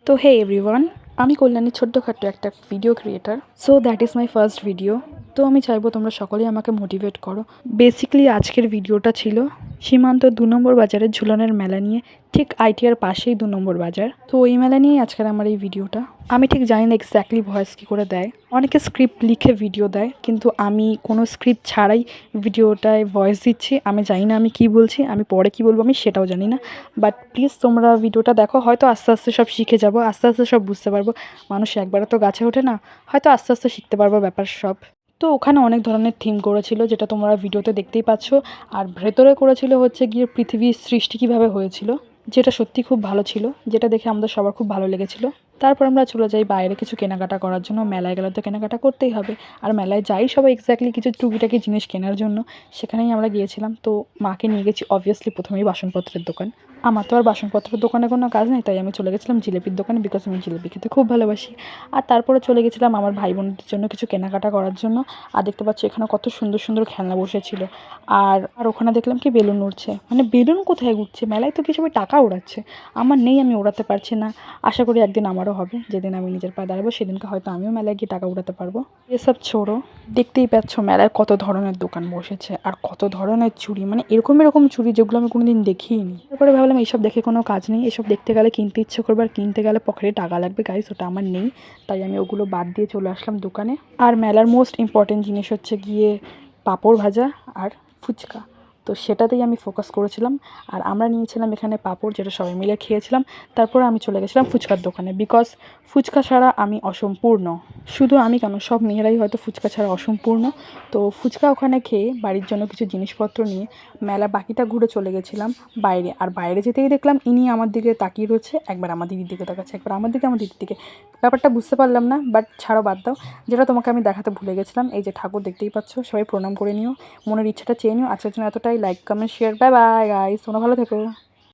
তো হে এভরিওয়ান, আমি কল্যাণী ছোট্টখাট্ট একটা video creator. So that is my first video. তো আমি চাইবো তোমরা সকলেই আমাকে মোটিভেট করো। বেসিক্যালি আজকের ভিডিওটা ছিল সীমান্ত ২ নম্বর বাজারের ঝুলনের মেলা নিয়ে। ঠিক আইটিআর পাশেই ২ নম্বর বাজার। তো ওই মেলা নিয়েই আজকের আমার এই ভিডিওটা। আমি ঠিক জানি না এক্স্যাক্টলি ভয়েস কী করে দেয়। অনেকে স্ক্রিপ্ট লিখে ভিডিও দেয়, কিন্তু আমি কোনো স্ক্রিপ্ট ছাড়াই ভিডিওটায় ভয়েস দিচ্ছি। আমি জানি না আমি কী বলছি, আমি পরে কী বলবো আমি সেটাও জানি না। বাট প্লিজ তোমরা ভিডিওটা দেখো, হয়তো আস্তে আস্তে সব শিখে যাবো, আস্তে আস্তে সব বুঝতে পারবো। মানুষ একবারে তো গাছে ওঠে না, হয়তো আস্তে আস্তে শিখতে পারবো ব্যাপার সব। তো ওখানে অনেক ধরনের থিম করেছিল, যেটা তোমরা ভিডিওতে দেখতেই পাচ্ছ। আর ভেতরে করেছিল হচ্ছে গিয়ে পৃথিবীর সৃষ্টি কীভাবে হয়েছিল, যেটা সত্যি খুব ভালো ছিল, যেটা দেখে আমাদের সবার খুব ভালো লেগেছিল। তারপর আমরা চলে যাই বাইরে কিছু কেনাকাটা করার জন্য। মেলায় গেলে তো কেনাকাটা করতেই হবে, আর মেলায় যাই সবাই এক্স্যাক্টলি কিছু টুকিটাকি জিনিস কেনার জন্য। সেখানেই আমরা গিয়েছিলাম। তো মাকে নিয়ে গেছি অবভিয়াসলি প্রথমেই বাসনপত্রের দোকান। আমার তো আর বাসনপত্রের দোকানে কোনো কাজ নেই, তাই আমি চলে গেছিলাম জিলিপির দোকানে, বিকজ আমি জিলিপি খেতে খুব ভালোবাসি। আর তারপরে চলে গেছিলাম আমার ভাই বোনদের জন্য কিছু কেনাকাটা করার জন্য। আর দেখতে পাচ্ছি এখানে কত সুন্দর সুন্দর খেলনা বসেছিল। আর আর ওখানে দেখলাম কি বেলুন উড়ছে। মানে বেলুন কোথায় উঠছে, মেলায় তো কি সবাই টাকা ওড়াচ্ছে। আমার নেই, আমি ওড়াতে পারছি না। আশা করি একদিন আমারও হবে, যেদিন আমি নিজের পায়ে দাঁড়াবো সেদিনকে হয়তো আমিও মেলায় গিয়ে টাকা উড়াতে পারবো। এসব ছোড়ো, দেখতেই পাচ্ছ মেলায় কত ধরনের দোকান বসেছে আর কত ধরনের চুড়ি। মানে এরকম এরকম চুড়ি যেগুলো আমি কোনোদিন দেখিইনি। তারপরে ভাবলাম এইসব দেখে কোনো কাজ নেই, এসব দেখতে গেলে কিনতে ইচ্ছে করবে, আর কিনতে গেলে পকেটে টাকা লাগবে গাইস, ওটা আমার নেই। তাই আমি ওগুলো বাদ দিয়ে চলে আসলাম দোকানে। আর মেলার মোস্ট ইম্পর্টেন্ট জিনিস হচ্ছে গিয়ে পাঁপড় ভাজা আর ফুচকা। তো সেটাতেই আমি ফোকাস করেছিলাম। আর আমরা নিয়েছিলাম এখানে পাঁপড়, যেটা সবাই মিলে খেয়েছিলাম। তারপর আমি চলে গেছিলাম ফুচকার দোকানে, বিকজ ফুচকা ছাড়া আমি অসম্পূর্ণ। শুধু আমি কেন, সব মেয়েরাই হয়তো ফুচকা ছাড়া অসম্পূর্ণ। তো ফুচকা ওখানে খেয়ে বাড়ির জন্য কিছু জিনিসপত্র নিয়ে মেলা বাকিটা ঘুরে চলে গেছিলাম বাইরে। আর বাইরে যেতেই দেখলাম ইনি আমার দিকে তাকিয়ে রয়েছে, একবার আমার দিদির দিকে তাকাচ্ছে, একবার আমার দিকে, আমার দিদির দিকে। ব্যাপারটা বুঝতে পারলাম না, বাট ছাড়ো, বাদ দাও। যেটা তোমাকে আমি দেখাতে ভুলে গেছিলাম, এই যে ঠাকুর দেখতেই পাচ্ছ, সবাই প্রণাম করে নিও, মনের ইচ্ছাটা চেয়ে নিও। আজকের জন্য এতটাই। Like, comment, share. Bye bye guys, তোমরা ভালো থেকো।